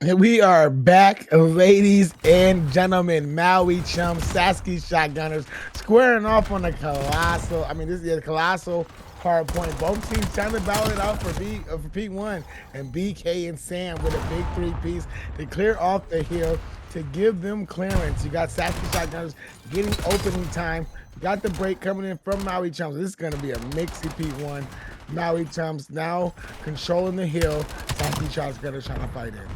We are back, ladies and gentlemen. Maui Chums, Sasky Shotgunners, squaring off on the colossal. This is a colossal hard point. Both teams trying to battle it out for P1, and BK and Sam with a big three-piece to clear off the hill to give them clearance. You got Sasky Shotgunners getting opening time. Got the break coming in from Maui Chums. This is going to be a mixy P1. Maui Chums now controlling the hill. Sasky Shotgunners trying to fight in.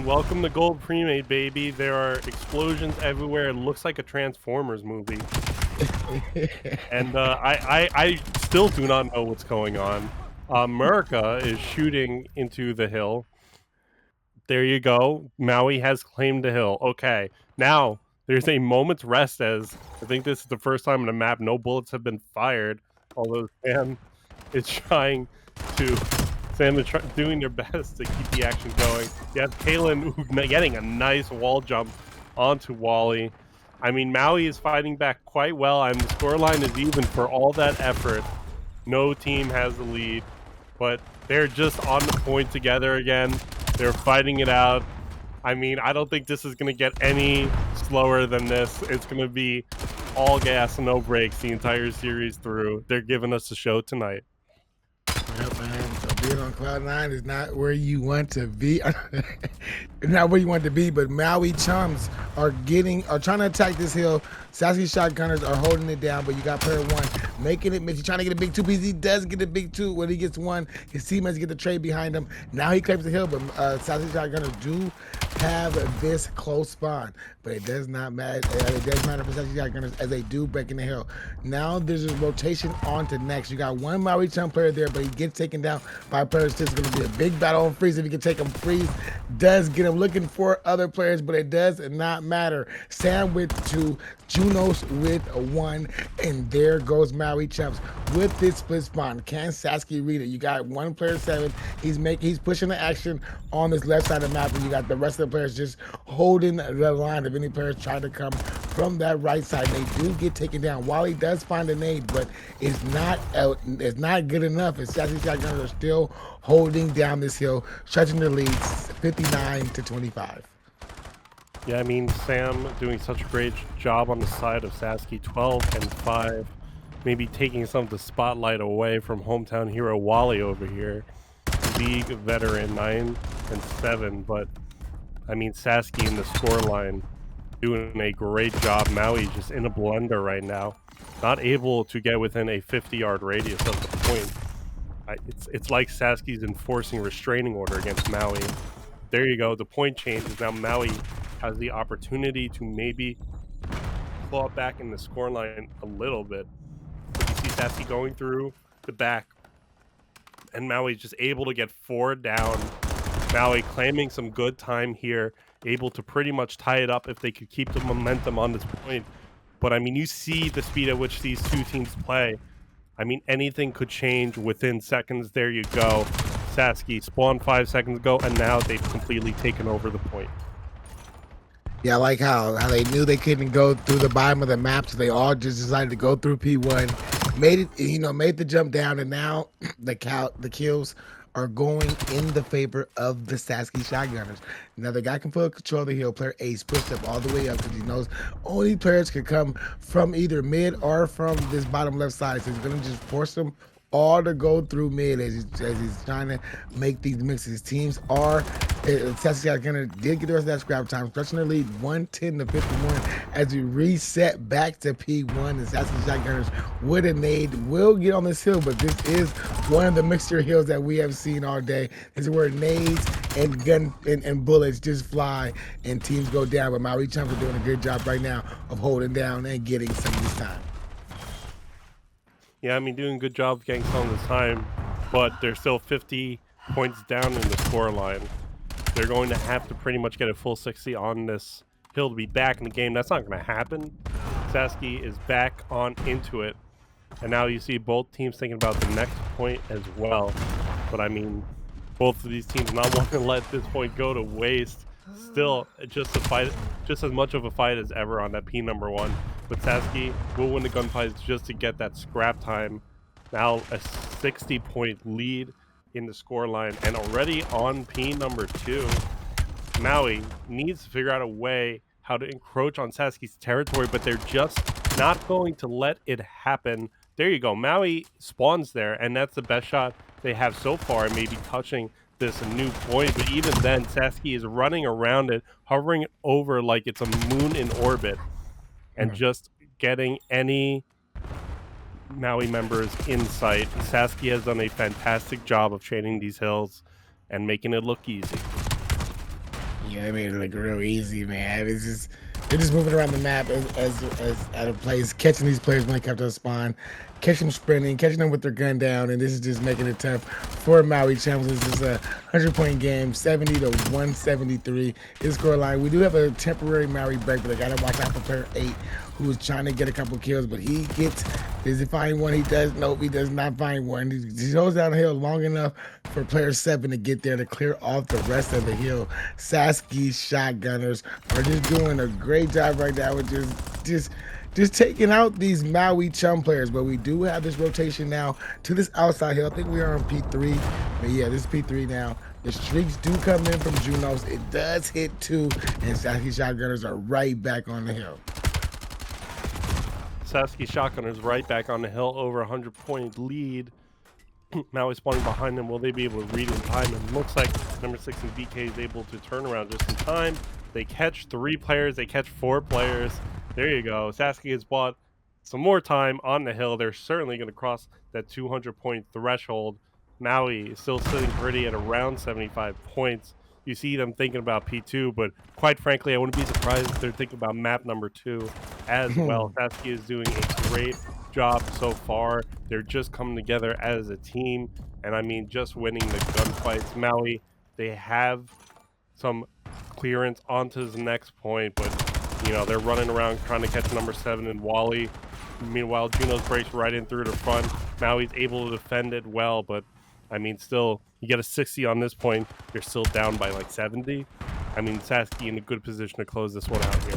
Welcome to Gold Premade, baby. There are explosions everywhere. It looks like a Transformers movie. And I still do not know what's going on. America is shooting into the hill. There you go. Maui has claimed the hill. Okay. Now, there's a moment's rest as I think this is the first time on the map no bullets have been fired, although Sam is trying to doing their best to keep the action going. You have Kalen getting a nice wall jump onto Wally. Maui is fighting back quite well, and the scoreline is even for all that effort. No team has the lead, but they're just on the point together again. They're fighting it out. I don't think this is going to get any slower than this. It's going to be all gas and no brakes the entire series through. They're giving us a show tonight. Yep, man. So being on cloud nine is not where you want to be. Not where you want to be, but Maui Chums are trying to attack this hill. Sasky Shotgunners are holding it down, but you got player one making it. He's trying to get a big two piece. He does get a big two. When he gets one, his teammates get the trade behind him. Now he claims the hill, but Sasky Shotgunners do have this close spawn, but it does not matter. It does matter for Sasky Shotgunners as they do break in the hill. Now there's a rotation on to next. You got one Maui Chum player there, but he gets taken down by players. It's going to be a big battle on Freeze. If he can take him, Freeze does get him looking for other players, but it does not matter. Sam with two, Junos with one, and there goes Maui Chums with this split spawn. Can Sasky read it? You got one player 7. He's pushing the action on this left side of the map, and you got the rest of the players just holding the line. If any players try to come from that right side, they do get taken down. Wally does find a nade, but it's not good enough. And Sasky Shotgunners are still holding down this hill, stretching their leads 59-25. Yeah, Sam doing such a great job on the side of Sasky, 12-5, maybe taking some of the spotlight away from hometown hero Wally over here. League veteran 9-7, but Sasky in the scoreline doing a great job. Maui just in a blender right now, not able to get within a 50-yard radius of the point. It's like Sasky's enforcing restraining order against Maui. There you go. The point changes. Now Maui has the opportunity to maybe claw back in the scoreline a little bit. But you see Sasky going through the back, and Maui's just able to get 4 down. Maui claiming some good time here, able to pretty much tie it up if they could keep the momentum on this point. But you see the speed at which these two teams play. Anything could change within seconds. There you go. Sasky spawned 5 seconds ago, and now they've completely taken over the point. Yeah, I like how they knew they couldn't go through the bottom of the map, so they all just decided to go through P1, made the jump down, and now the kills are going in the favor of the Sasky Shotgunners. Now the guy can full control of the hill. Player Ace pushed up all the way up because he knows only players can come from either mid or from this bottom left side. So he's gonna just force them all to go through mid as he's trying to make these mixes. Teams are Sasky Shotgunners did get the rest of that scrap time, stretching their lead 110-51 as we reset back to P1. And Sasky Shotgunners with a nade will get on this hill, but this is one of the mixture hills that we have seen all day. This is where nades and gun and bullets just fly and teams go down. But Maui Chums are doing a good job right now of holding down and getting some of this time. Yeah, doing a good job getting some of this time, but they're still 50 points down in the scoreline. They're going to have to pretty much get a full 60 on this hill to be back in the game. That's not going to happen. Sasky is back on into it, and now you see both teams thinking about the next point as well. But both of these teams not wanting to let this point go to waste. Still, just a fight, just as much of a fight as ever on that P number 1. But Sasky will win the gunfights just to get that scrap time. Now a 60-point lead in the scoreline, and already on P number 2. Maui needs to figure out a way how to encroach on Sasky's territory, but they're just not going to let it happen. There you go. Maui spawns there, and that's the best shot they have so far, maybe touching this new point. But even then, Sasky is running around it, hovering it over like it's a moon in orbit, and just getting any Maui members in sight. Sasky has done a fantastic job of trading these hills and making it look easy. Yeah, they made it look real easy, man. It's just they're just moving around the map as out of place, catching these players when they come to the spawn, catching them sprinting, catching them with their gun down, and this is just making it tough for Maui Chums. This is a 100-point game, 70 to 173 is scoreline. We do have a temporary Maui break, but I gotta watch out for player 8, who is trying to get a couple kills, but he gets. Does he find one? He does. Nope, he does not find one. He goes downhill long enough for player 7 to get there to clear off the rest of the hill. Sasky Shotgunners are just doing a great job right now with just taking out these Maui Chum players. But we do have this rotation now to this outside hill. I think we are on P3. But yeah, this is P3 now. The streaks do come in from Junos. It does hit 2, and Sasky Shotgunners are right back on the hill. Sasky Shotgunners right back on the hill, over 100-point lead. Maui spawning behind them. Will they be able to read in time? And looks like number 6 and BK is able to turn around just in time. They catch 3 players. They catch 4 players. There you go. Sasky has bought some more time on the hill. They're certainly going to cross that 200-point threshold. Maui is still sitting pretty at around 75 points. You see them thinking about P2, but quite frankly, I wouldn't be surprised if they're thinking about map number 2 as well. Sasky is doing a great job so far. They're just coming together as a team, and I mean, just winning the gunfights. Maui, they have some clearance onto the next point, but you know, they're running around trying to catch number 7 and Wally. Meanwhile, Junos breaks right in through the front. Maui's able to defend it well, but I mean, still, you get a 60 on this point, you're still down by like 70. I mean, Sasky in a good position to close this one out here.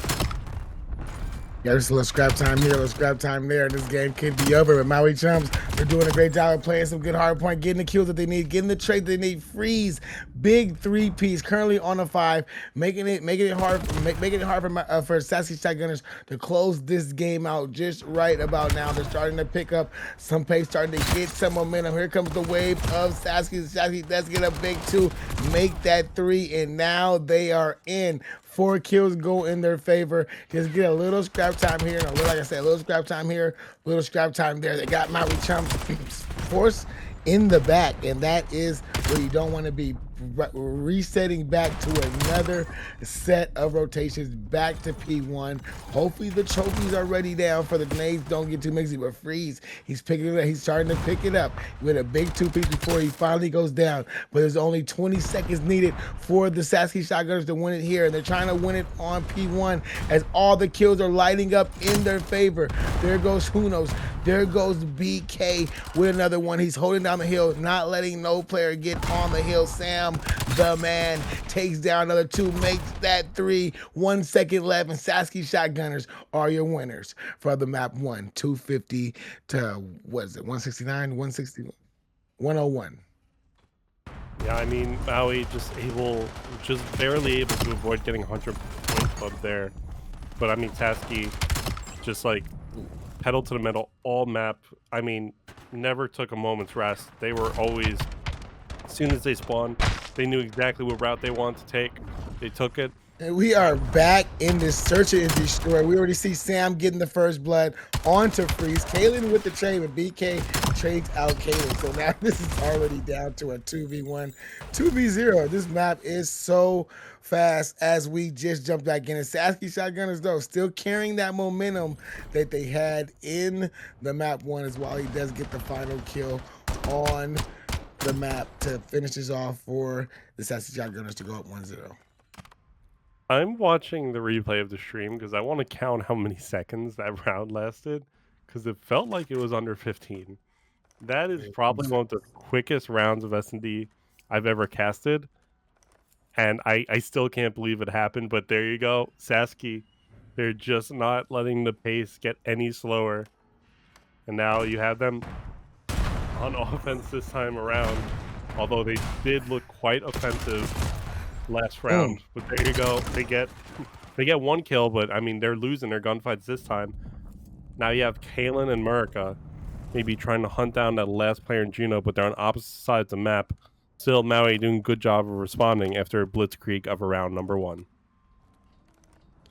Yeah, there's a little scrap time here, a little scrap time there. This game could be over, but Maui Chums, they're doing a great job of playing some good hard point, getting the kills that they need, getting the trade they need. Freeze, big 3-piece, currently on a 5, making it hard for Sasky Shotgunners to close this game out just right about now. They're starting to pick up some pace, starting to get some momentum. Here comes the wave of Sasky. Sasky does get a big 2, make that 3, and now they are in. 4 kills go in their favor. Just get a little scrap time here, and like I said, a little scrap time here, a little scrap time there. They got Maui Chums force in the back, and that is where you don't want to be. Resetting back to another set of rotations, back to P1. Hopefully the trophies are ready down for the grenades. Don't get too mixy, but Freeze, he's picking it up. He's starting to pick it up with a big 2-piece before he finally goes down. But there's only 20 seconds needed for the Sasky Shotgunners to win it here, and they're trying to win it on P1 as all the kills are lighting up in their favor. There goes Junos. There goes BK with another one. He's holding down the hill, not letting no player get on the hill. Sam, the man, takes down another 2, makes that 3. 1 second left, and Sasky Shotgunners are your winners for the map 1. 250 to, what is it, 169, 160, 101. Yeah, I mean, Maui just barely able to avoid getting 100 point club there. But I mean, Sasky just like pedal to the metal all map. I mean, never took a moment's rest. They were always, as soon as they spawned, they knew exactly what route they wanted to take. They took it. And we are back in this search and destroy. We already see Sam getting the first blood onto Freeze. Kalen with the trade, but BK trades out Kalen. So now this is already down to a 2v1, 2v0. This map is so fast as we just jumped back in. And Sasky Shotgunners, though, still carrying that momentum that they had in the map 1 as well. He does get the final kill on the map to finish this off for the Sasky Shotgunners to go up 1-0. I'm watching the replay of the stream because I want to count how many seconds that round lasted, because it felt like it was under 15. That is probably one of the quickest rounds of S&D I've ever casted, and I still can't believe it happened, but there you go. Sasky, they're just not letting the pace get any slower, and now you have them on offense this time around. Although they did look quite offensive last round. But there you go. They get one kill, but I mean they're losing their gunfights this time. Now you have Kalen and Murica maybe trying to hunt down that last player in Juno, but they're on opposite sides of the map. Still, Maui doing a good job of responding after a blitzkrieg of around number 1.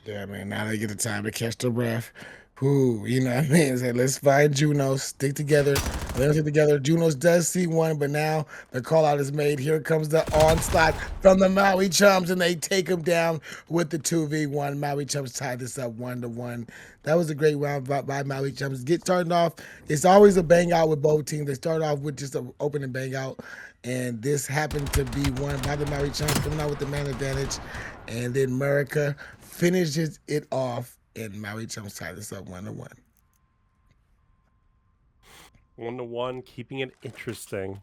Yeah, man. Now they get the time to catch their breath. Who, you know what I mean? Say, let's find Junos, stick together, let them stick together. Junos does see one, but now the call out is made. Here comes the onslaught from the Maui Chums, and they take him down with the 2v1. Maui Chums tied this up 1-1. That was a great round by Maui Chums. Get started off. It's always a bang out with both teams. They start off with just an open and bang out, and this happened to be won by the Maui Chums coming out with the man advantage, and then America finishes it off, and Maui Chums tied this up 1-1. 1-1, keeping it interesting.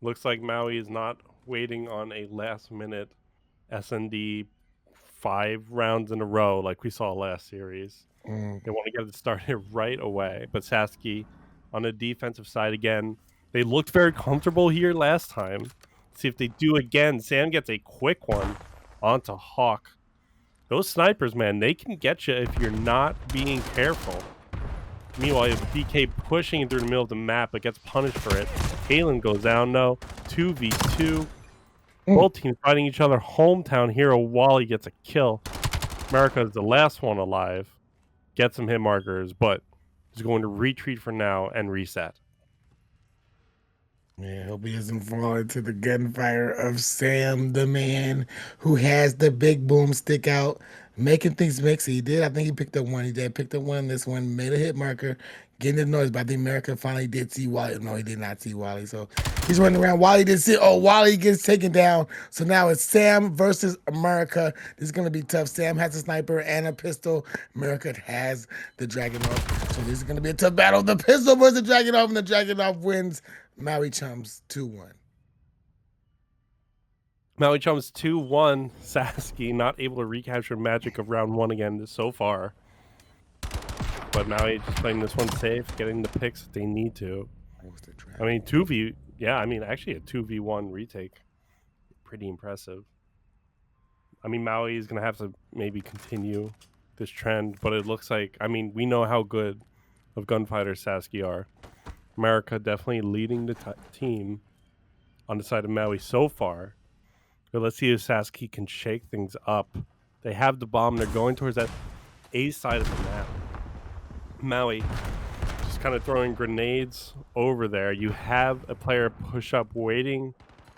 Looks like Maui is not waiting on a last-minute SND 5 rounds in a row like we saw last series. They want to get it started right away. But Sasky on the defensive side again. They looked very comfortable here last time. Let's see if they do again. Sam gets a quick one onto Hawk. Those snipers, man, they can get you if you're not being careful. Meanwhile, you have DK pushing through the middle of the map, but gets punished for it. Kalen goes down, though. 2v2. Both teams fighting each other. Hometown hero Wally gets a kill. America is the last one alive. Gets some hit markers, but is going to retreat for now and reset. Yeah, hope he doesn't fall into the gunfire of Sam, the man who has the big boomstick out, making things mix. He did. I think he picked up one. He did. Picked up one. This one made a hit marker, getting the noise. But I think America finally did see Wally. No, he did not see Wally. So he's running around. Wally did see. Oh, Wally gets taken down. So now it's Sam versus America. This is going to be tough. Sam has a sniper and a pistol. America has the Dragunov. So this is going to be a tough battle. The pistol versus the Dragunov, and the Dragunov wins. Maui Chums 2-1. Maui Chums 2-1. Sasky not able to recapture magic of round 1 again so far. But Maui just playing this one safe, getting the picks that they need to. I mean, actually a 2v1 retake. Pretty impressive. I mean, Maui is going to have to maybe continue this trend, but it looks like, I mean, we know how good of gunfighters Sasky are. America definitely leading the team on the side of Maui so far. But let's see if Sasky can shake things up. They have the bomb. They're going towards that A side of the map. Maui just kind of throwing grenades over there. You have a player push up waiting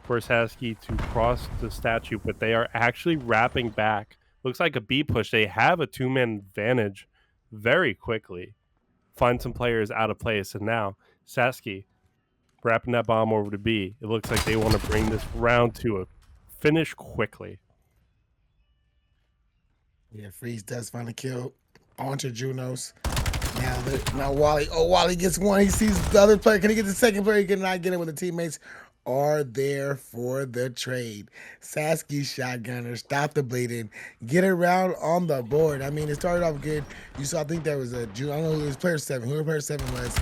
for Sasky to cross the statue, but they are actually wrapping back. Looks like a B push. They have a 2-man advantage very quickly. Find some players out of place, and now Sasky wrapping that bomb over to B. It looks like they want to bring this round to a finish quickly. Yeah, Freeze does find a kill onto Junos. Now Wally. Oh, Wally gets one. He sees the other player. Can he get the second player? He cannot get it with the teammates are there for the trade. Sasky Shotgunners, stop the bleeding, get around on the board. I mean, it started off good. You saw, I think there was I don't know who it was, player 7, whoever player 7 was.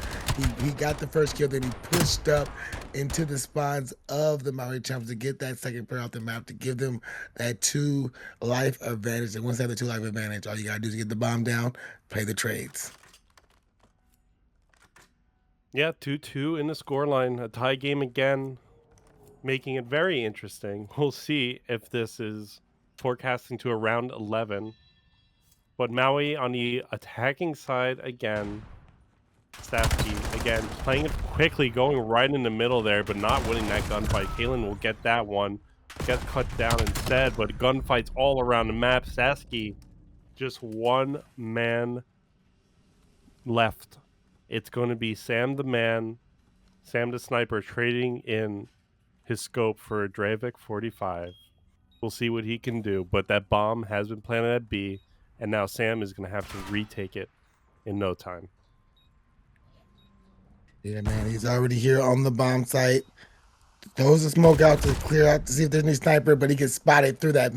He got the first kill, then he pushed up into the spawns of the Maui Chums to get that second player off the map to give them that 2 life advantage. And once they have the 2 life advantage, all you gotta do is get the bomb down, play the trades. Yeah, 2-2 in the scoreline. A tie game again, making it very interesting. We'll see if this is forecasting to around 11. But Maui on the attacking side again. Sasky again playing it quickly, going right in the middle there, but not winning that gunfight. Kalen will get that one. Gets cut down instead, but gunfights all around the map. Sasky, just 1 man left. It's going to be Sam the man, Sam the sniper, trading in his scope for a Dravik 45. We'll see what he can do, but that bomb has been planted at B, and now Sam is going to have to retake it in no time. Yeah, man, he's already here on the bomb site. Throws the smoke out to clear out to see if there's any sniper, but he gets spotted through that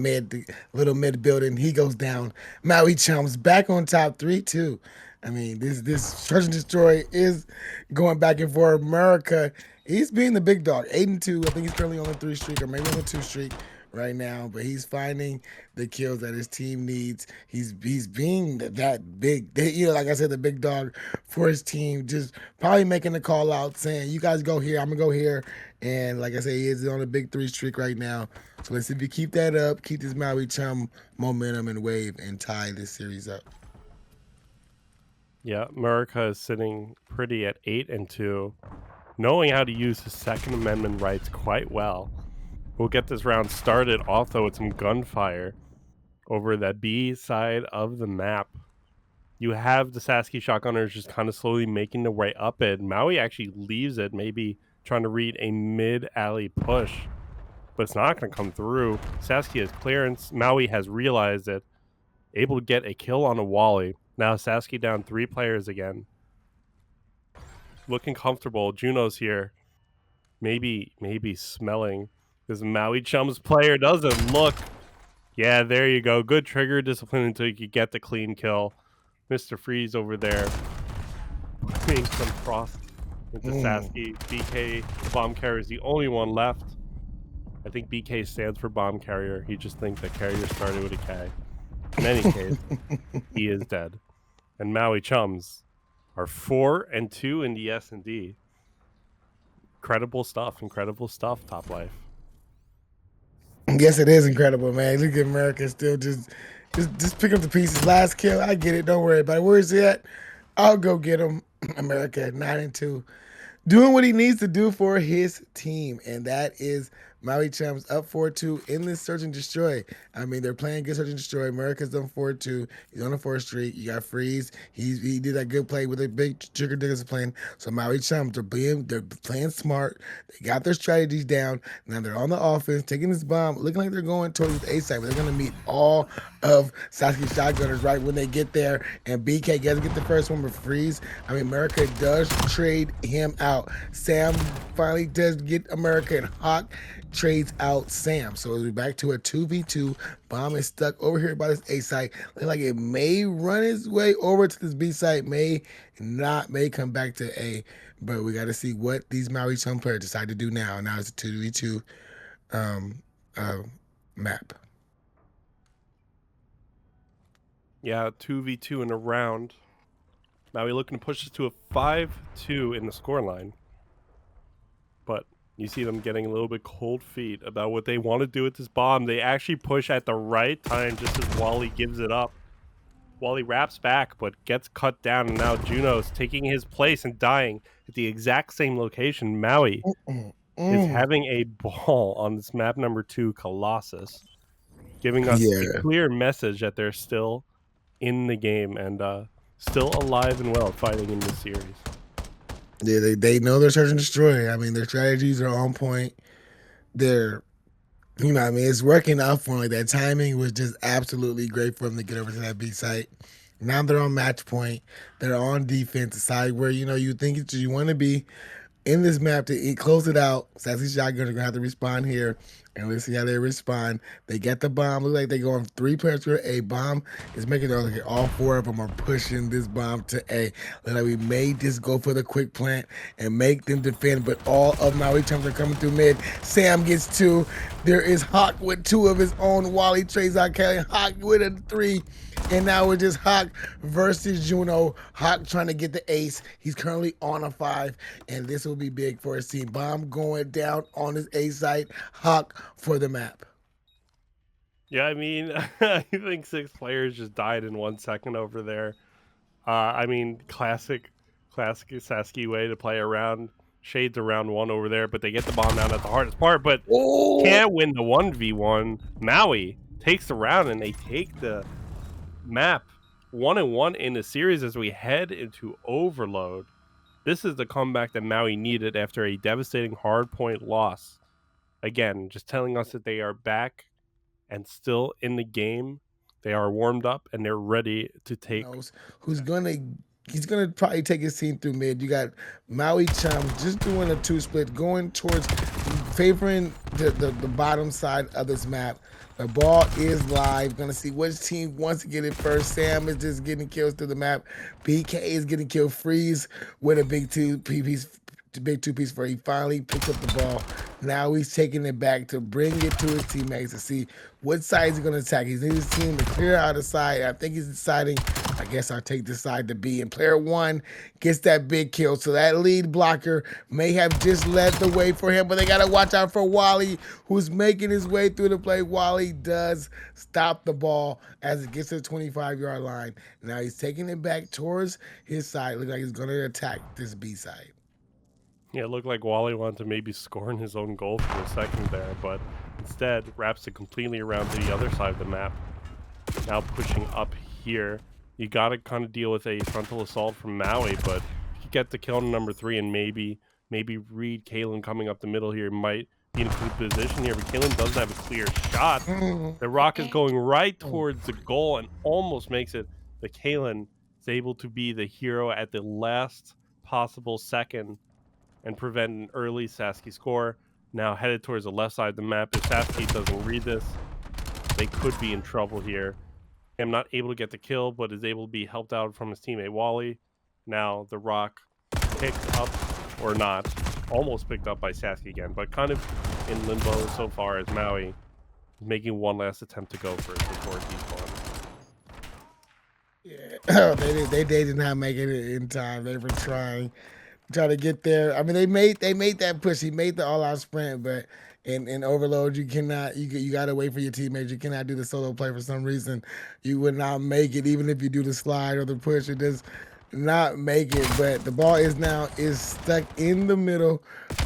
little mid building. He goes down. Maui Chums back on top 3-2. I mean, this search and destroy is going back and forth. America, he's being the big dog, 8-2. I think he's currently on a 3 streak or maybe on a 2 streak right now. But he's finding the kills that his team needs. He's being that big, like I said, the big dog for his team. Just probably making the call out, saying, "You guys go here, I'm gonna go here." And like I say, he is on a big 3 streak right now. So let's see if you keep that up, keep this Maui Chum momentum and wave, and tie this series up. Yeah, America is sitting pretty at 8-2, knowing how to use his Second Amendment rights quite well. We'll get this round started off though with some gunfire over that B side of the map. You have the Sasky Shotgunners just kind of slowly making their way up it. Maui actually leaves it, maybe trying to read a mid-alley push, but it's not going to come through. Sasky has clearance. Maui has realized it, able to get a kill on a Wally. Now Sasky down 3 players again. Looking comfortable. Juno's here. Maybe smelling. This Maui Chums player doesn't look. Yeah, there you go. Good trigger discipline until you could get the clean kill. Mr. Freeze over there putting some frost into Sasky. BK, the bomb carrier, is the only one left. I think BK stands for bomb carrier. He just thinks that carrier started with a K. In any case, he is dead. And Maui Chums are 4-2 in the S&D. Incredible stuff, Top Life. Yes, it is incredible, man. Look at America still just pick up the pieces. Last kill, I get it. Don't worry about it. Where's he at? I'll go get him. America at 9-2, doing what he needs to do for his team, and that is Maui Chums up 4-2 in this search and destroy. I mean, they're playing good search and destroy. America's done 4-2. He's on a 4 streak. You got Freeze. He did that good play with a big trigger discipline. So Maui Chums, they're playing smart. They got their strategies down. Now they're on the offense, taking this bomb, looking like they're going towards the A side, but they're going to meet all of Sasky Shotgunners right when they get there. And BK gets to get the first one, but Freeze, I mean, America does trade him out. Sam finally does get America, and Hawk trades out Sam. So we're back to a 2v2. Bomb is stuck over here by this A site. Looks like it may run its way over to this B site, may not, may come back to A. But we got to see what these Maui Chum players decide to do now. Now it's a 2v2 map. Yeah, 2v2 in a round. Maui looking to push this to a 5-2 in the scoreline. But you see them getting a little bit cold feet about what they want to do with this bomb. They actually push at the right time just as Wally gives it up. Wally wraps back but gets cut down, and now Juno's taking his place and dying at the exact same location. Maui is having a ball on this map number 2, Colossus, giving us a clear message that they're still in the game and still alive and well fighting in this series. Yeah, they know they're search and destroy. I mean, their strategies are on point. They're, you know what I mean, it's working out for them. Like, that timing was just absolutely great for them to get over to that B site. Now they're on match point. They're on defense side where, you think you want to be in this map to close it out. Sasky Shotgunners are going to have to respond here. And let's see how they respond. They get the bomb. Look like they're going 3 players to A. Bomb is making it like all 4 of them are pushing this bomb to A. Look like we made this go for the quick plant and make them defend, but all of Maui Chums are coming through mid. Sam gets 2. There is Hawk with 2 of his own. Wally trades out Kelly. Hawk with a 3. And now we're just Hawk versus Juno. Hawk trying to get the ace. He's currently on a 5, and this will be big for his team. Bomb going down on his A site. Hawk for the map. Yeah, I mean, I think 6 players just died in 1 second over there. I mean, classic Sasky way to play around. Shades around 1 over there, but they get the bomb down at the hardest part, but can't win the 1v1. Maui takes the round, and they take the map 1-1 in the series as we head into overload. This is the comeback that Maui needed after a devastating hardpoint loss. Again, just telling us that they are back and still in the game. They are warmed up and they're ready to take. He's gonna probably take his team through mid. You got Maui Chum just doing a 2 split, going towards favoring the bottom side of this map. The ball is live. Gonna see which team wants to get it first. Sam is just getting kills through the map. BK is getting killed. Freeze with a big two-piece where he finally picks up the ball. Now he's taking it back to bring it to his teammates to see what side he's going to attack. He's in his team to clear out a side. I think he's deciding, I guess I'll take this side to B. And player one gets that big kill. So that lead blocker may have just led the way for him, but they got to watch out for Wally, who's making his way through the play. Wally does stop the ball as it gets to the 25-yard line. Now he's taking it back towards his side. Looks like he's going to attack this B side. Yeah, it looked like Wally wanted to maybe score in his own goal for a second there, but instead wraps it completely around to the other side of the map. Now pushing up here. You got to kind of deal with a frontal assault from Maui, but if you get the kill on number 3 and maybe read Kalen coming up the middle here, might be in a good position here, but Kalen doesn't have a clear shot. The rock is going right towards the goal and almost makes it, but Kalen is able to be the hero at the last possible second and prevent an early Sasky score. Now headed towards the left side of the map. If Sasky doesn't read this, they could be in trouble here. I'm not able to get the kill, but is able to be helped out from his teammate Wally. Now the rock picked up, or not, almost picked up by Sasky again, but kind of in limbo so far as Maui is making one last attempt to go for it before he's gone. Yeah, they did not make it in time. They were trying to get there. I mean, they made that push. He made the all-out sprint, but in overload, you cannot. You got to wait for your teammates. You cannot do the solo play for some reason. You would not make it, even if you do the slide or the push. It does not make it. But the ball is stuck in the middle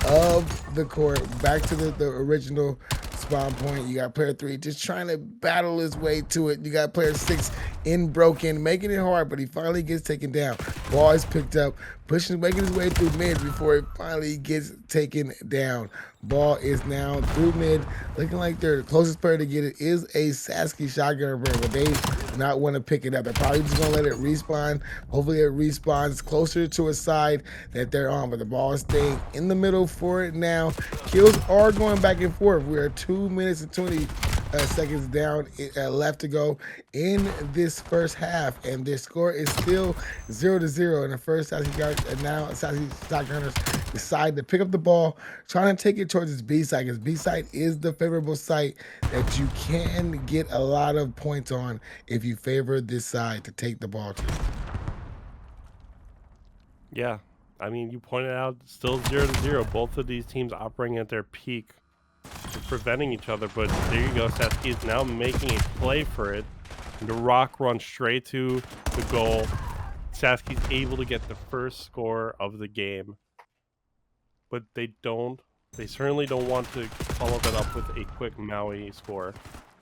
of the court, back to the original spawn point. You got player 3 just trying to battle his way to it. You got player 6 in broken, making it hard, but he finally gets taken down. Ball is picked up, making his way through mid before it finally gets taken down. Ball is now through mid, looking like the closest player to get it is a Sasky Shotgunner, but they do not want to pick it up. They're probably just going to let it respawn. Hopefully it respawns closer to a side that they're on, but the ball is staying in the middle for it now. Kills are going back and forth. We are 2 minutes and 20 seconds down left to go in this first half, and this score is still 0-0 in the first. Now Sasky Shotgunners decide to pick up the ball, trying to take it towards its B side, because B side is the favorable site that you can get a lot of points on if you favor this side to take the ball to. Yeah, I mean, you pointed out still 0-0. Both of these teams operating at their peak, preventing each other, but there you go. Sasky is now making a play for it. The rock runs straight to the goal. Sasky's able to get the first score of the game, but they certainly don't want to follow that up with a quick Maui score.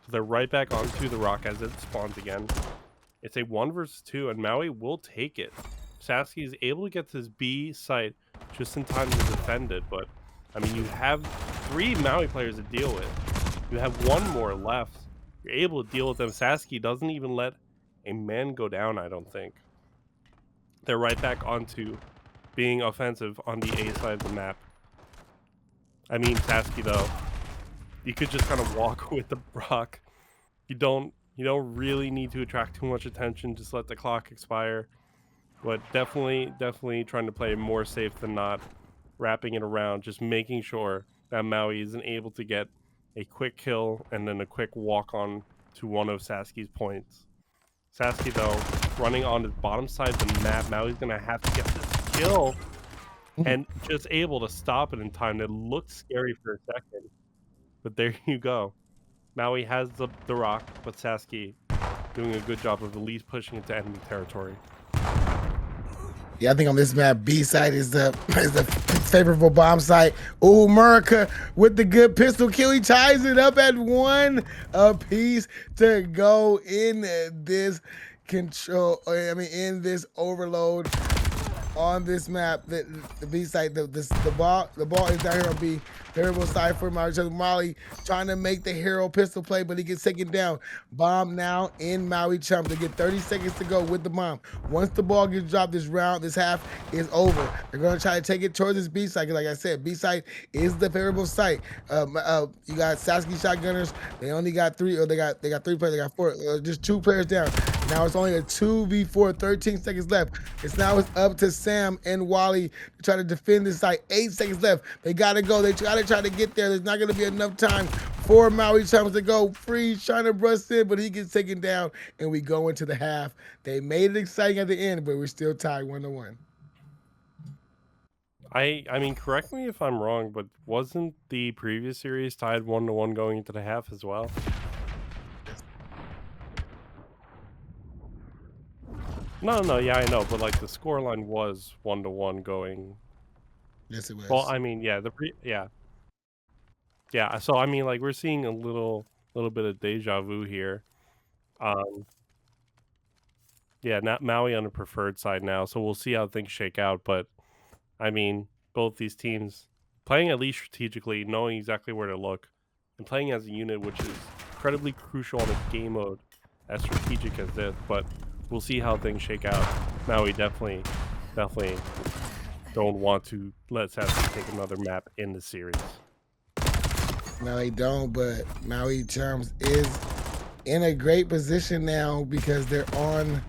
So they're right back onto the rock as it spawns again. It's a 1 versus 2, and Maui will take it. Sasky is able to get to his B site just in time to defend it, but I mean, you have 3 Maui players to deal with. You have 1 more left. You're able to deal with them. Sasky doesn't even let a man go down, I don't think. They're right back onto being offensive on the A side of the map. I mean, Sasky, though, you could just kind of walk with the rock. You don't really need to attract too much attention. Just let the clock expire. But definitely trying to play more safe than not. Wrapping it around, just making sure that Maui isn't able to get a quick kill and then a quick walk on to one of Sasky's points. Sasky, though, running on the bottom side of the map. Maui's going to have to get this kill and just able to stop it in time. It looked scary for a second, but there you go. Maui has the rock, but Sasky doing a good job of at least pushing into enemy territory. Yeah, I think on this map, B side is the favorable bomb site. Ooh, Murica with the good pistol kill. He ties it up at 1 apiece to go in this control. I mean, in this overload. on this map. The B side, the ball is down here on B. Variable side for Maui Chums. Molly trying to make the hero pistol play, but he gets taken down. Bomb now in Maui Chums. They get 30 seconds to go with the bomb. Once the ball gets dropped, this round, this half is over. They're going to try to take it towards this B side. Like I said, B side is the favorable site. You got Sasky Shotgunners. They only got three, or they got 3 players. They got 4, just 2 players down. Now it's only a 2v4, 13 seconds left. It's up to Sam and Wally to try to defend this site. 8 seconds left. They gotta go. They gotta try to get there. There's not gonna be enough time for Maui Chums to go free, trying to bust in, but he gets taken down, and we go into the half. They made it exciting at the end, but we're still tied 1-1. I mean, correct me if I'm wrong, but wasn't the previous series tied 1-1 going into the half as well? No, yeah, I know, but like the scoreline was 1-1 going. Yes, it was. Well, I mean, yeah, yeah. So I mean, like we're seeing a little bit of deja vu here. Yeah, not Maui on the preferred side now, so we'll see how things shake out. But I mean, both these teams playing at least strategically, knowing exactly where to look, and playing as a unit, which is incredibly crucial on a game mode as strategic as this. But we'll see how things shake out. Maui definitely don't want to let Sasky take another map in the series. No, they don't, but Maui Chums is in a great position now because they're on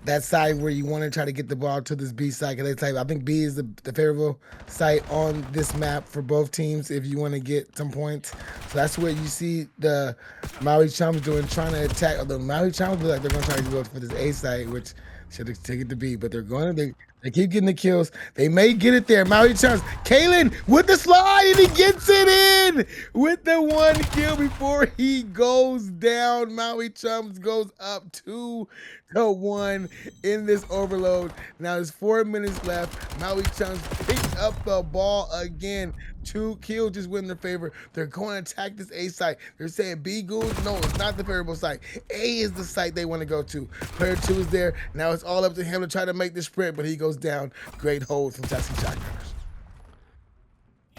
that side where you want to try to get the ball to this B side. I think B is the favorable site on this map for both teams if you want to get some points. So that's what you see the Maui Chums doing, trying to attack. Although Maui Chums look like they're going to try to go for this A side, which should take it to B, but they're going to, they keep getting the kills. They may get it there. Maui Chums, Kalen with the slide, and he gets it in with the 1 kill before he goes down. Maui Chums goes up 2-1 in this overload. Now there's 4 minutes left. Maui Chums picked up the ball again. 2 kills just win their favor. They're going to attack this A site. They're saying B goons. No, it's not the favorable site. A is the site they want to go to. Player 2 is there. Now it's all up to him to try to make the sprint, but he goes down. Great hold from Sasky Shotgunners.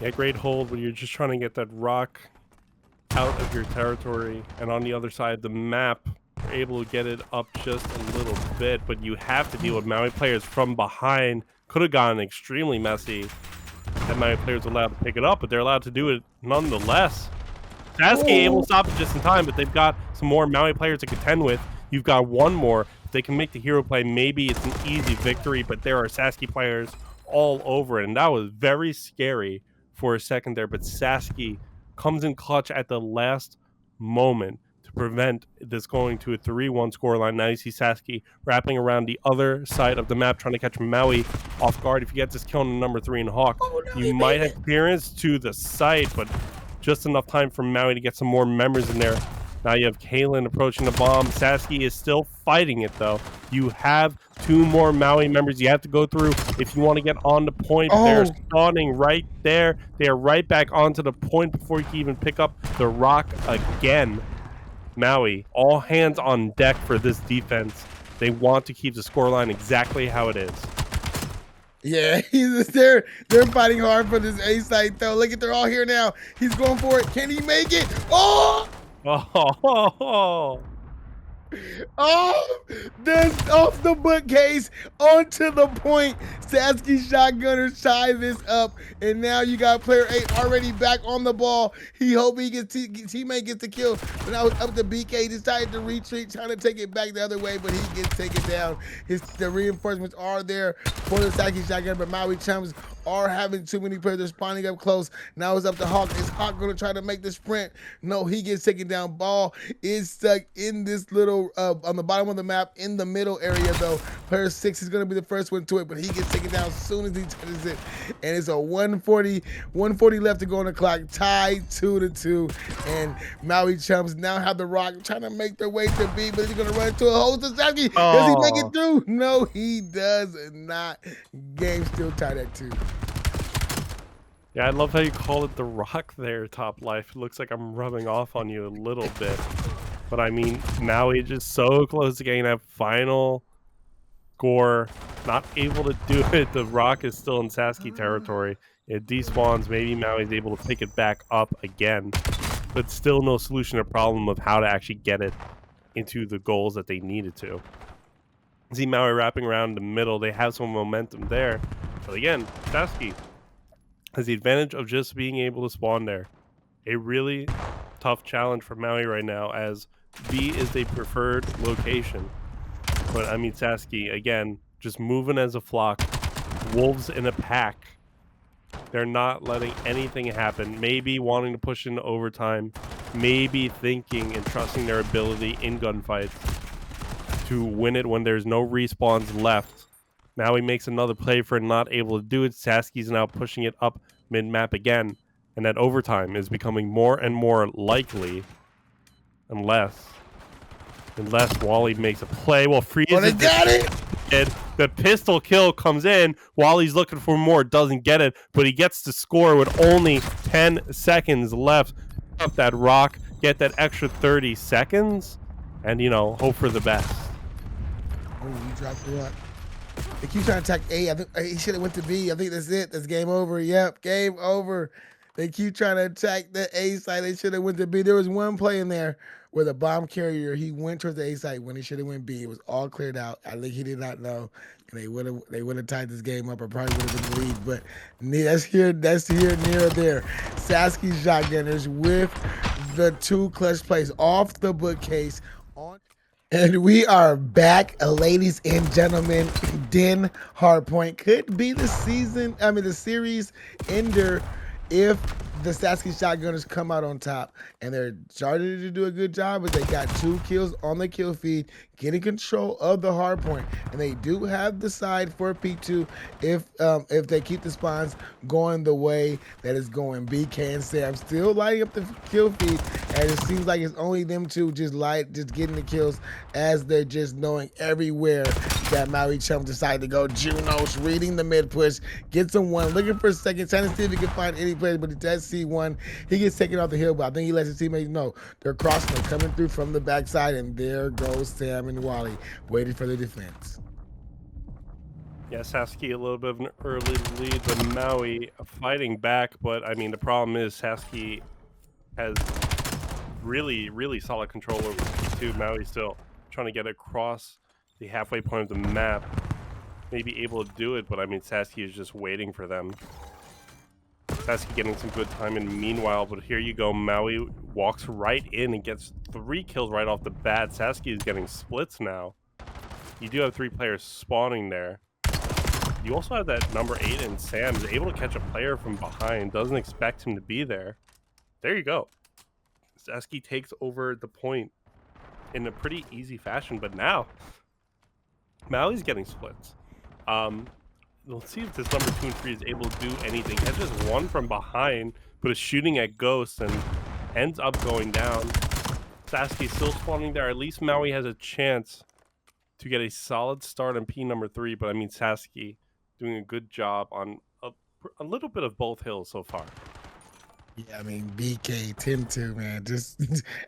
Yeah, great hold when you're just trying to get that rock out of your territory, and on the other side of the map, you're able to get it up just a little bit, but you have to deal with Maui players from behind. Could have gotten extremely messy. And Maui players are allowed to pick it up, but they're allowed to do it nonetheless. Sasky able to stop it just in time, but they've got some more Maui players to contend with. You've got one more. If they can make the hero play, maybe it's an easy victory, but there are Sasky players all over it, and that was very scary for a second there, but Sasky comes in clutch at the last moment to prevent this going to a 3-1 scoreline. Now you see Sasky wrapping around the other side of the map, trying to catch Maui off guard. If you get this kill on number 3 in Hawk, you might have clearance to the site, but just enough time for Maui to get some more members in there. Now you have Kalen approaching the bomb. Sasky is still fighting it, though. You have 2 more Maui members you have to go through if you want to get on the point. They're spawning right there. They are right back onto the point before you can even pick up the rock again. Maui, all hands on deck for this defense. They want to keep the scoreline exactly how it is. Yeah, they're fighting hard for this A site, though. Look at, they're all here now. He's going for it. Can he make it? Oh! Oh, this off the bookcase onto the point. Sasky Shotgunners tie this up, and now you got player 8 already back on the ball. He hope he gets teammate gets the kill, but now it's up to BK. He decided to retreat, trying to take it back the other way, but he gets taken down. The reinforcements are there for the Sasky Shotgun, but Maui Chums are having too many players. They're spawning up close. Now it's up to Hawk. Is Hawk going to try to make the sprint? No, he gets taken down. Ball is stuck in this little on the bottom of the map in the middle area, though. Player 6 is going to be the first one to it, but he gets taken down as soon as he touches it. And it's a 140 left to go on the clock, tied 2-2. And Maui Chums now have the rock, trying to make their way to B, but he's going to run into a host of Sasky. Does he make it through? No, he does not. Game still tied at 2. Yeah, I love how you call it the rock there, Top Life. It looks like I'm rubbing off on you a little bit. But I mean, Maui just so close to getting that final score Not able to do it. The rock is still in Sasky territory. It despawns. Maybe Maui's able to pick it back up again, but still no solution to problem of how to actually get it into the goals that they needed to. See Maui wrapping around the middle. They have some momentum there, but again, Sasky has the advantage of just being able to spawn there. A really tough challenge for Maui right now, as B is the preferred location. But I mean, Sasky, again, just moving as a flock, wolves in a pack. They're not letting anything happen. Maybe wanting to push into overtime, maybe thinking and trusting their ability in gunfights to win it when there's no respawns left. Now he makes another play for not able to do it. Sasky's now pushing it up mid-map again, and that overtime is becoming more and more likely unless Wally makes a play. Well, Freeze they got it! The pistol kill comes in. Wally's looking for more, doesn't get it, but he gets to score with only 10 seconds left. Up that rock, get that extra 30 seconds, and, you know, hope for the best. Oh, you dropped the rock. They keep trying to attack A. I think he should have went to B. I think that's it. That's game over. Yep, game over. They keep trying to attack the A side. They should have went to B. There was one play in there where the bomb carrier, he went towards the A side when he should have went B. It was all cleared out. I think he did not know, and they would have tied this game up, or probably would have been the lead. But that's here near or there. Sasky Shotgunners with the 2 clutch plays off the bookcase on. And we are back, ladies and gentlemen. Den Hardpoint could be the series ender if the Sasky Shotgunners come out on top, and they're starting to do a good job, but they got 2 kills on the kill feed, getting control of the hard point, and they do have the side for P2 if they keep the spawns going the way that it's going. BK and Sam still lighting up the kill feed, and it seems like it's only them two just getting the kills, as they're just knowing everywhere that Maui Chums decided to go. Junos reading the mid push, gets him one, looking for a second, trying to see if he can find any place, but he does see one. He gets taken off the hill, but I think he lets his teammates know they're crossing, they're coming through from the backside, and there goes Sam and Wally waiting for the defense. Yeah, Sasky a little bit of an early lead, but Maui fighting back. But I mean, the problem is Sasky has really, really solid control over P2. Maui still trying to get across the halfway point of the map. Maybe able to do it, but I mean, Sasky is just waiting for them. Sasky getting some good time, and meanwhile, but here you go, Maui walks right in and gets 3 kills right off the bat. Sasky is getting splits now. You do have 3 players spawning there. You also have that number 8, and Sam is able to catch a player from behind, doesn't expect him to be there. There you go. Sasky takes over the point in a pretty easy fashion, but now Maui's getting splits. Let's see if this number 2 and 3 is able to do anything. Catches one from behind, but is shooting at Ghost and ends up going down. Sasky still spawning there. At least Maui has a chance to get a solid start on P number 3, but I mean, Sasky doing a good job on a little bit of both hills so far. Yeah, I mean, BK 10-2, man, just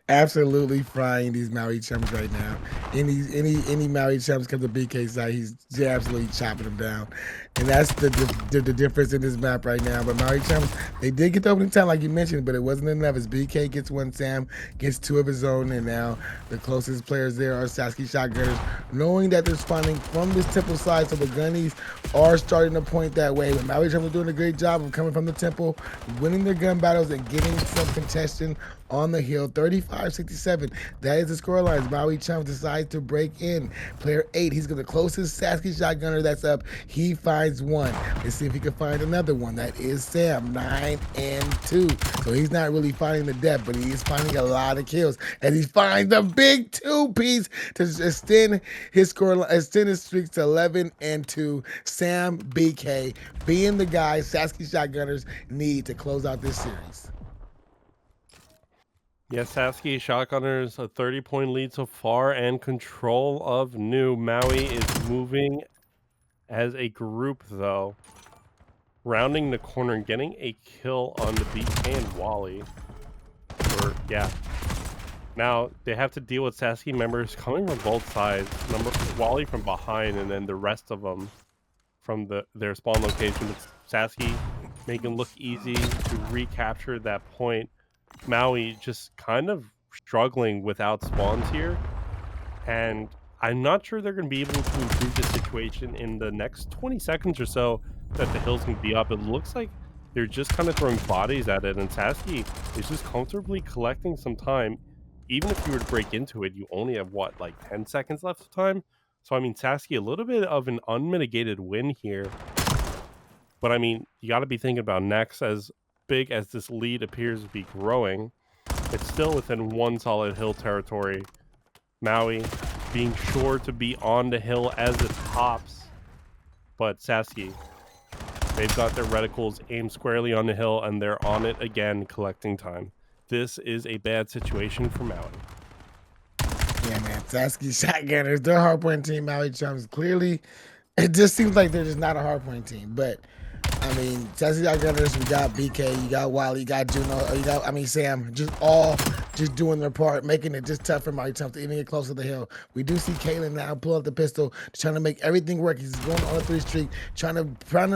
absolutely frying these Maui Chums right now. Any Maui Chums comes to BK side, he's absolutely chopping them down. And that's the difference in this map right now. But Maui Chums, they did get the opening time, like you mentioned, but it wasn't enough. As BK gets 1, Sam gets 2 of his own, and now the closest players there are Sasky Shotgunners, knowing that they're spawning from this temple side, so the gunnies are starting to point that way. But Maui Chums are doing a great job of coming from the temple, winning their gun battles, and getting some contention on the hill. 35-67. That is the scoreline. Maui Chums decides to break in. Player 8, he's going to closest Sasky Shotgunner that's up. He finds 1. Let's see if he can find another one. That is Sam, 9 and 2. So he's not really finding the depth, but he is finding a lot of kills. And he finds the big 2-piece to extend his streaks to 11 and 2. Sam, BK, being the guy Sasky Shotgunners need to close out this series. Yes, Sasky Shotgunners, a 30-point lead so far, and control of new. Maui is moving as a group, though. Rounding the corner and getting a kill on the BK and Wally. Yeah. Now, they have to deal with Sasky members coming from both sides. Wally from behind, and then the rest of them from their spawn location. But Sasky making it look easy to recapture that point. Maui just kind of struggling without spawns here, and I'm not sure they're going to be able to improve the situation in the next 20 seconds or so that the hill's going to be up. It looks like they're just kind of throwing bodies at it, and Sasky is just comfortably collecting some time. Even if you were to break into it, you only have, what, like 10 seconds left of time? So, I mean, Sasky, a little bit of an unmitigated win here. But, I mean, you got to be thinking about next. As big as this lead appears to be growing, it's still within one solid hill territory. Maui being sure to be on the hill as it pops. But Sasky, they've got their reticles aimed squarely on the hill, and they're on it again, collecting time. This is a bad situation for Maui. Yeah, man. Sasky Shotgunners, they're a hardpoint team. Maui Chums, clearly, it just seems like they're just not a hardpoint team. But I mean, Sasky Shotgunners, we got BK, you got Wally, you got Juno, you got, Sam, just all just doing their part, making it just tough for Maui Chums to even get close to the hill. We do see Kalen now pull up the pistol, trying to make everything work. He's going on a 3 streak, trying to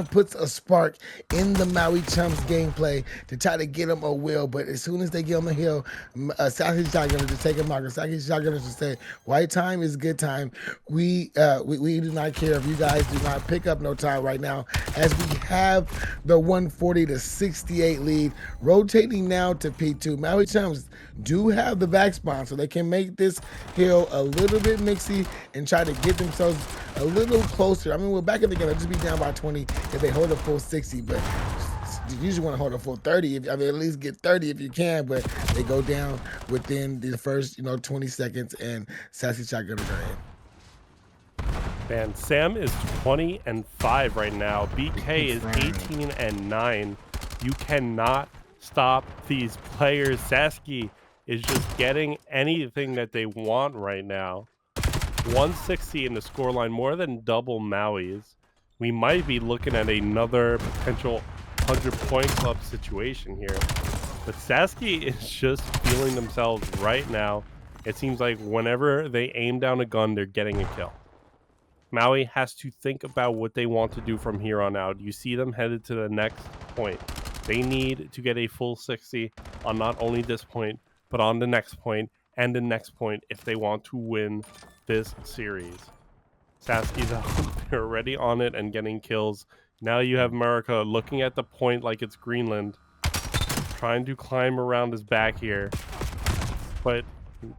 put a spark in the Maui Chums gameplay to try to get them a will. But as soon as they get on the hill, Sasky Shotgunners just take a marker. Sasky Shotgunners just say, "White time is good time." We do not care if you guys do not pick up no time right now, as we have the 140 to 68 lead, rotating now to P2. Maui Chums do have the back spawn, so they can make this hill a little bit mixy and try to get themselves a little closer. I mean, we're back in the game. They'll just be down by 20 if they hold a full 60, but you usually want to hold a full 30. At least get 30 if you can, but they go down within the first 20 seconds, and Sasky Shotgunners are in. Man, Sam is 20-5 right now. BK is 18-9. You cannot stop these players. Sasky is just getting anything that they want right now. 160 in the scoreline, more than double Maui's. We might be looking at another potential 100-point club situation here. But Sasky is just feeling themselves right now. It seems like whenever they aim down a gun, they're getting a kill. Maui has to think about what they want to do from here on out. You see them headed to the next point. They need to get a full 60 on not only this point, but on the next point and the next point if they want to win this series. Sasky's out. They're already on it and getting kills. Now you have America looking at the point like it's Greenland, trying to climb around his back here, but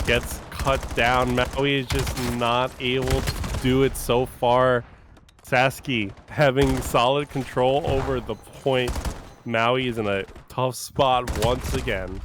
gets cut down. Maui is just not able to do it so far. Sasky having solid control over the point. Maui is in a tough spot once again.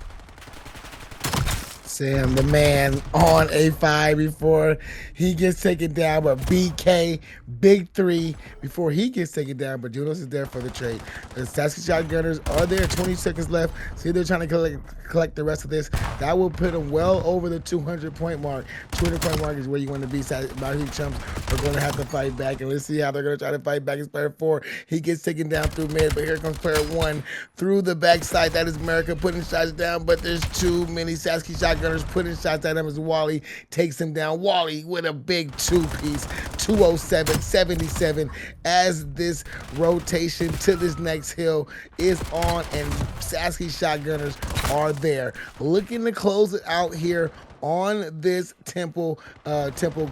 Sam, the man, on A5 before he gets taken down, but BK, big 3 before he gets taken down, but Junos is there for the trade. The Sasky Shotgunners are there, 20 seconds left. See, they're trying to collect the rest of this. That will put them well over the 200-point mark. 200-point mark is where you want to be. Maui Chums are going to have to fight back, and let's see how they're going to try to fight back. It's player 4. He gets taken down through mid, but here comes player 1 through the backside. That is America putting shots down, but there's too many Sasky Shotgunners putting shots at him as Wally takes him down. Wally with a big 2-piece, 207, 77, as this rotation to this next hill is on, and Sasky Shotgunners are there, looking to close it out here on this temple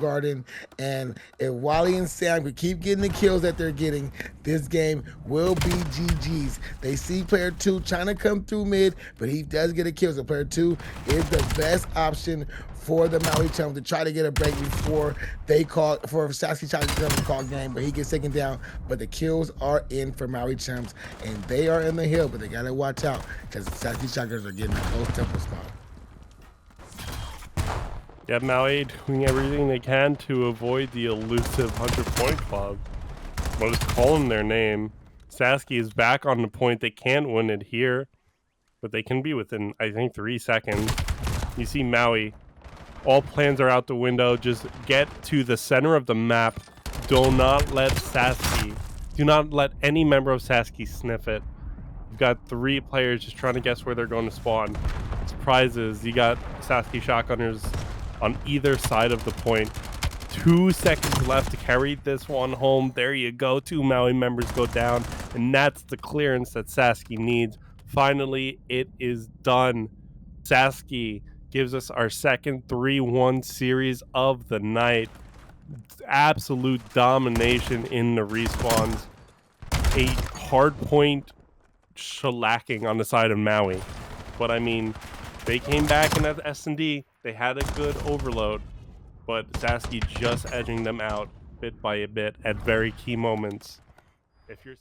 garden. And if Wally and Sam could keep getting the kills that they're getting, this game will be GG's. They see player 2 trying to come through mid, but he does get a kill. So player 2 is the best option for the Maui Chums to try to get a break before they call for Sasky Shotgunners to call game, but he gets taken down. But the kills are in for Maui Chums, and they are in the hill, but they gotta watch out because Sasky Shotgunners are getting a close temple spawn. Yeah, Maui doing everything they can to avoid the elusive 100-point club. But it's calling their name. Sasky is back on the point. They can't win it here, but they can be within, I think, 3 seconds. You see Maui. All plans are out the window. Just get to the center of the map. Do not let any member of Sasky sniff it. You've got 3 players just trying to guess where they're going to spawn. Surprises. You got Sasky Shotgunners on either side of the point. 2 seconds left to carry this one home. There you go. 2 Maui members go down, and that's the clearance that Sasky needs. Finally, it is done. Sasky gives us our second 3-1 series of the night. Absolute domination in the respawns. A hard point shellacking on the side of Maui. But I mean, they came back in at S&D. They had a good overload, but Sasky just edging them out bit by a bit at very key moments. If you're